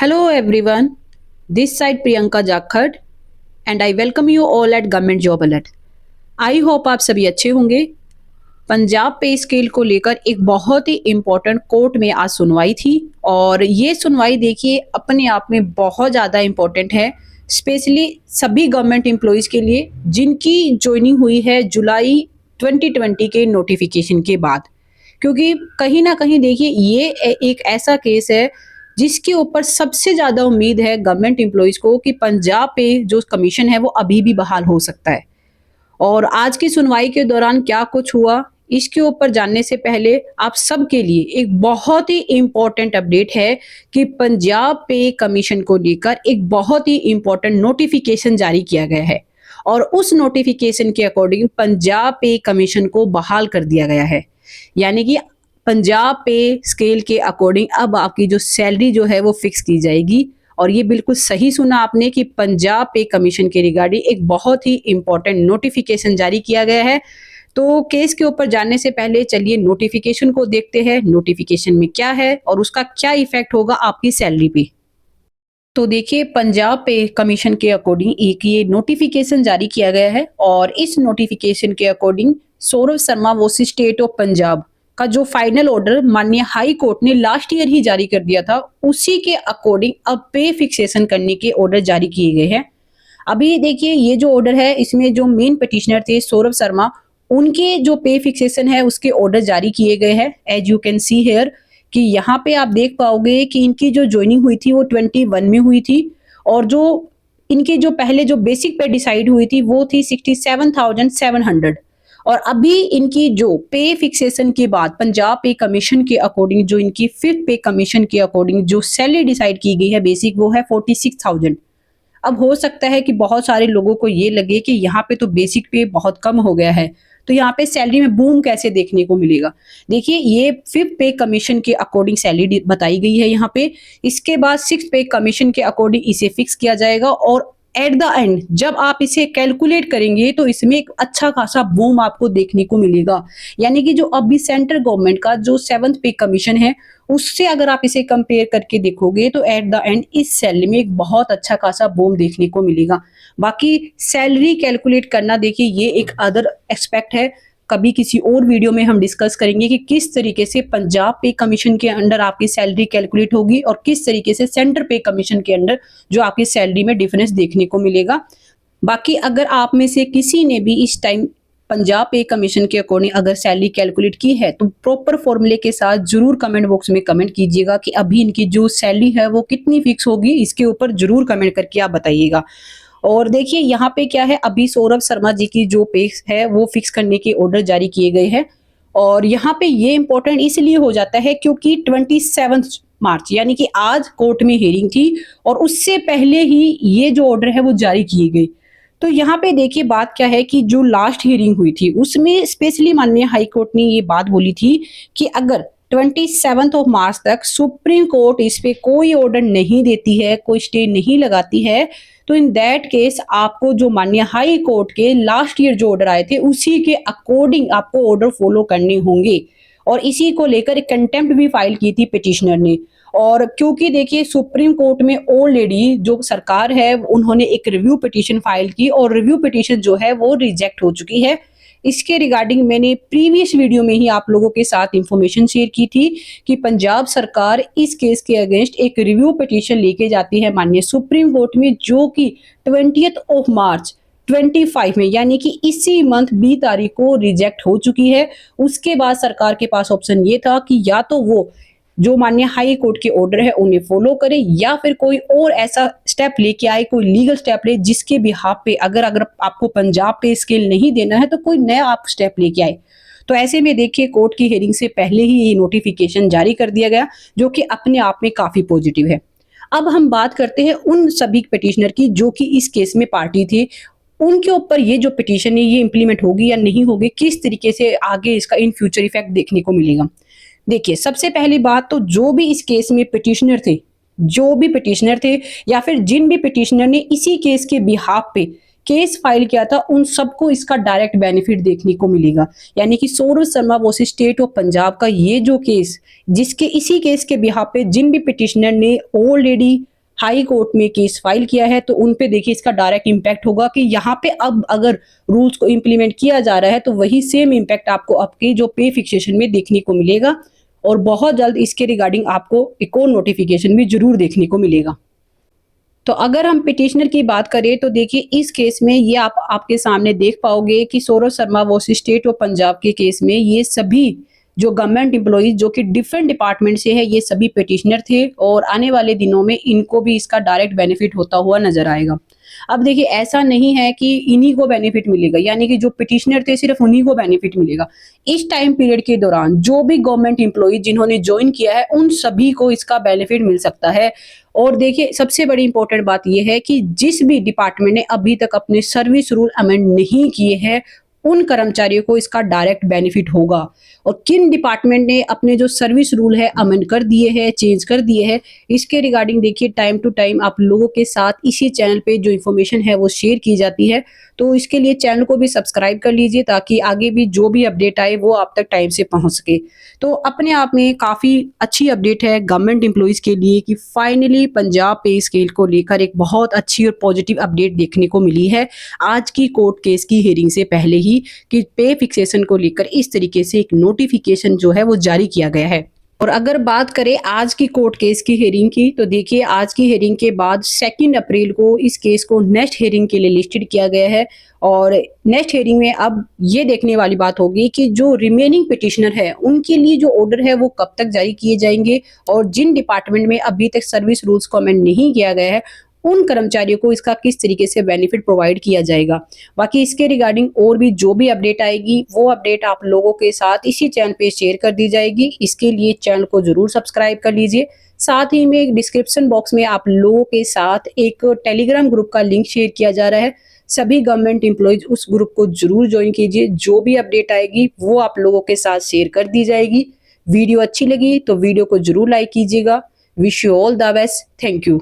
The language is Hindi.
Hello everyone, this side Priyanka Jakhad and I welcome you all at Government Job Alert. I hope आप सभी अच्छे होंगे। पंजाब पे स्केल को लेकर एक बहुत ही इम्पोर्टेंट कोर्ट में आज सुनवाई थी और ये सुनवाई देखिए अपने आप में बहुत ज़्यादा इम्पोर्टेंट है, स्पेशली सभी गवर्नमेंट एम्प्लॉयज़ के लिए जिनकी ज्वाइनिंग हुई है जुलाई 2020 के नोटिफिकेशन के बाद। क्योंकि कहीं ना कहीं देखिए ये एक ऐसा केस है जिसके ऊपर सबसे ज़्यादा उम्मीद है गवर्नमेंट एम्प्लॉयज़ को कि पंजाब पे जो कमीशन है वो अभी भी बहाल हो सकता है। और आज की सुनवाई के दौरान क्या कुछ हुआ इसके ऊपर जानने से पहले आप सबके लिए एक बहुत ही इम्पोर्टेंट अपडेट है कि पंजाब पे कमीशन को लेकर एक बहुत ही इम्पोर्टेंट नोटिफिकेशन जारी किया गया है और उस नोटिफिकेशन के अकॉर्डिंग पंजाब पे कमीशन को बहाल कर दिया गया है। यानी कि पंजाब पे स्केल के अकॉर्डिंग अब आपकी जो सैलरी जो है वो फिक्स की जाएगी। और ये बिल्कुल सही सुना आपने कि पंजाब पे कमीशन के रिगार्डिंग एक बहुत ही इंपॉर्टेंट नोटिफिकेशन जारी किया गया है। तो केस के ऊपर जानने से पहले चलिए नोटिफिकेशन को देखते हैं, नोटिफिकेशन में क्या है और उसका क्या इफेक्ट होगा आपकी सैलरी पे। तो देखिए पंजाब पे कमीशन के अकॉर्डिंग एक ये नोटिफिकेशन जारी किया गया है और इस नोटिफिकेशन के according Saurabh Sharma versus state of Punjab का जो फाइनल ऑर्डर माननीय हाई कोर्ट ने लास्ट ईयर ही जारी कर दिया था, उसी के अकॉर्डिंग अब पे फिक्सेशन करने के ऑर्डर जारी किए गए हैं। अभी देखिए ये जो ऑर्डर है इसमें जो मेन पिटिशनर थे सौरभ शर्मा, उनके जो पे फिक्सेशन है उसके ऑर्डर जारी किए गए हैं। As you can see here कि यहाँ पे आप देख पाओगे कि इनकी जो ज्वाइनिंग हुई थी वो 21 में हुई थी और जो इनके जो पहले जो बेसिक पे डिसाइड हुई थी वो थी 67,700 और अभी इनकी जो पे फिक्सेशन के बाद पंजाब पे कमीशन के अकॉर्डिंग जो इनकी फिफ्थ पे कमीशन के अकॉर्डिंग जो सैलरी डिसाइड की गई है बेसिक वो है 46,000। अब हो सकता है कि बहुत सारे लोगों को ये लगे कि यहाँ पे तो बेसिक पे बहुत कम हो गया है, तो यहाँ पे सैलरी में बूम कैसे देखने को मिलेगा। देखिए ये फिफ्थ पे कमीशन के अकॉर्डिंग सैलरी बताई गई है यहाँ पे, इसके बाद सिक्स पे कमीशन के अकॉर्डिंग इसे फिक्स किया जाएगा और एट द एंड जब आप इसे कैलकुलेट करेंगे तो इसमें एक अच्छा खासा बूम आपको देखने को मिलेगा। यानी कि जो अभी सेंट्रल गवर्नमेंट का जो सेवंथ पे कमीशन है उससे अगर आप इसे कंपेयर करके देखोगे तो एट द एंड इस सैलरी में एक बहुत अच्छा खासा बूम देखने को मिलेगा। बाकी सैलरी कैलकुलेट करना देखिए ये एक अदर एक्सपेक्ट है, कभी किसी और वीडियो में हम डिस्कस करेंगे कि किस तरीके से पंजाब पे कमीशन के अंडर आपकी सैलरी कैलकुलेट होगी और किस तरीके से सेंटर पे कमीशन के अंडर जो आपकी सैलरी में डिफरेंस देखने को मिलेगा। बाकी अगर आप में से किसी ने भी इस टाइम पंजाब पे कमीशन के अकॉर्डिंग अगर सैलरी कैलकुलेट की है तो प्रॉपर फॉर्मूले के साथ जरूर कमेंट बॉक्स में कमेंट कीजिएगा कि अभी इनकी जो सैलरी है वो कितनी फिक्स होगी, इसके ऊपर जरूर कमेंट करके आप बताइएगा। और देखिए यहाँ पे क्या है, अभी सौरभ शर्मा जी की जो पे है वो फिक्स करने के ऑर्डर जारी किए गए हैं और यहाँ पे ये इंपॉर्टेंट इसलिए हो जाता है क्योंकि 27 मार्च यानी कि आज कोर्ट में हियरिंग थी और उससे पहले ही ये जो ऑर्डर है वो जारी किए गए। तो यहाँ पे देखिए बात क्या है कि जो लास्ट हियरिंग हुई थी उसमें स्पेशली माननीय हाई कोर्ट ने ये बात बोली थी कि अगर 27 ऑफ मार्च तक सुप्रीम कोर्ट इस पे कोई ऑर्डर नहीं देती है, कोई स्टे नहीं लगाती है, तो इन दैट केस आपको जो माननीय हाई कोर्ट के लास्ट ईयर जो ऑर्डर आए थे उसी के अकॉर्डिंग आपको ऑर्डर फॉलो करने होंगे। और इसी को लेकर एक कंटेम्प्ट भी फाइल की थी पिटिशनर ने। और क्योंकि देखिए सुप्रीम कोर्ट में ऑलरेडी जो सरकार है उन्होंने एक रिव्यू पिटीशन फाइल की और रिव्यू पिटीशन जो है वो रिजेक्ट हो चुकी है। इसके रिगार्डिंग मैंने प्रीवियस वीडियो में ही आप लोगों के साथ इंफॉर्मेशन शेयर की थी कि पंजाब सरकार इस केस के अगेंस्ट एक रिव्यू पिटीशन लेके जाती है माननीय सुप्रीम कोर्ट में, जो कि 20 ऑफ मार्च 25 में यानी कि इसी मंथ 20 तारीख को रिजेक्ट हो चुकी है। उसके बाद सरकार के पास ऑप्शन ये था कि या तो वो जो माननीय हाई कोर्ट के ऑर्डर है उन्हें फॉलो करे या फिर कोई और ऐसा स्टेप लेके आए, कोई लीगल स्टेप ले जिसके बिहाफ पे अगर आपको पंजाब पे स्केल नहीं देना है तो कोई नया आप स्टेप लेके आए। तो ऐसे में देखिए कोर्ट की हियरिंग से पहले ही ये नोटिफिकेशन जारी कर दिया गया जो कि अपने आप में काफी पॉजिटिव है। अब हम बात करते हैं उन सभी पिटिशनर की जो कि इस केस में पार्टी थे, उनके ऊपर ये जो पिटीशन है ये इंप्लीमेंट होगी या नहीं होगी, किस तरीके से आगे इसका इन फ्यूचर इफेक्ट देखने को मिलेगा। देखिए सबसे पहली बात तो जो भी इस केस में पिटिशनर थे, जो भी पिटिशनर थे या फिर जिन भी पिटिशनर ने इसी केस के बिहाफ पे केस फाइल किया था उन सबको इसका डायरेक्ट बेनिफिट देखने को मिलेगा। यानी कि Saurabh Sharma versus state of Punjab का ये जो केस, जिसके इसी केस के बिहाफ पे जिन भी पिटिशनर ने ऑलरेडी हाई कोर्ट में केस फाइल किया है, तो उन पे देखिए इसका डायरेक्ट इम्पैक्ट होगा कि यहाँ पे अब अगर रूल्स को इम्प्लीमेंट किया जा रहा है तो वही सेम इम्पैक्ट आपको आपके जो पे फिक्सेशन में देखने को मिलेगा, और बहुत जल्द इसके रिगार्डिंग आपको एक और नोटिफिकेशन भी जरूर देखने को मिलेगा। तो अगर हम पिटिशनर की बात करें तो देखिए इस केस में ये आप आपके सामने देख पाओगे कि Saurabh Sharma versus state of Punjab के केस में ये सभी जो गवर्नमेंट एम्प्लॉइज जो कि डिफरेंट डिपार्टमेंट से है, ये सभी पिटिशनर थे, और आने वाले दिनों में इनको भी इसका डायरेक्ट बेनिफिट होता हुआ नजर आएगा। अब देखिए ऐसा नहीं है कि इन्हीं को बेनिफिट मिलेगा, यानी कि जो पिटिशनर थे सिर्फ उन्हीं को बेनिफिट मिलेगा। इस टाइम पीरियड के दौरान जो भी गवर्नमेंट एम्प्लॉय जिन्होंने ज्वाइन किया है उन सभी को इसका बेनिफिट मिल सकता है। और देखिए सबसे बड़ी इंपॉर्टेंट बात यह है कि जिस भी डिपार्टमेंट ने अभी तक अपने सर्विस रूल अमेंड नहीं किए हैं उन कर्मचारियों को इसका डायरेक्ट बेनिफिट होगा, और किन डिपार्टमेंट ने अपने जो सर्विस रूल है अमेंड कर दिए हैं, चेंज कर दिए हैं, इसके रिगार्डिंग देखिए टाइम टू टाइम आप लोगों के साथ इसी चैनल पे जो इन्फॉर्मेशन है वो शेयर की जाती है। तो इसके लिए चैनल को भी सब्सक्राइब कर लीजिए ताकि आगे भी जो भी अपडेट आए वो आप तक टाइम से पहुंच सके। तो अपने आप में काफ़ी अच्छी अपडेट है गवर्नमेंट एम्प्लॉइज़ के लिए कि फाइनली पंजाब पे स्केल को लेकर एक बहुत अच्छी और पॉजिटिव अपडेट देखने को मिली है आज की कोर्ट केस की हियरिंग से पहले ही, कि पे फिक्सेशन को लेकर इस तरीके से एक नोटिफिकेशन जो है वो जारी किया गया है। और अगर बात करें आज की कोर्ट केस की हेयरिंग की, तो देखिए आज की हेयरिंग के बाद 2 अप्रैल को इस केस को नेक्स्ट हेयरिंग के लिए लिस्टेड किया गया है। और नेक्स्ट हेयरिंग में अब ये देखने वाली बात होगी कि जो रिमेनिंग पिटिशनर है उनके लिए जो ऑर्डर है वो कब तक जारी किए जाएंगे, और जिन डिपार्टमेंट में अभी तक सर्विस रूल्स को अमेंड नहीं किया गया है उन कर्मचारियों को इसका किस तरीके से बेनिफिट प्रोवाइड किया जाएगा। बाकी इसके रिगार्डिंग और भी जो भी अपडेट आएगी वो अपडेट आप लोगों के साथ इसी चैनल पे शेयर कर दी जाएगी। इसके लिए चैनल को जरूर सब्सक्राइब कर लीजिए। साथ ही में एक डिस्क्रिप्शन बॉक्स में आप लोगों के साथ एक टेलीग्राम ग्रुप का लिंक शेयर किया जा रहा है। सभी गवर्नमेंट एम्प्लॉइज उस ग्रुप को जरूर ज्वाइन कीजिए, जो भी अपडेट आएगी वो आप लोगों के साथ शेयर कर दी जाएगी। वीडियो अच्छी लगी तो वीडियो को जरूर लाइक कीजिएगा। Wish you all the best. Thank you.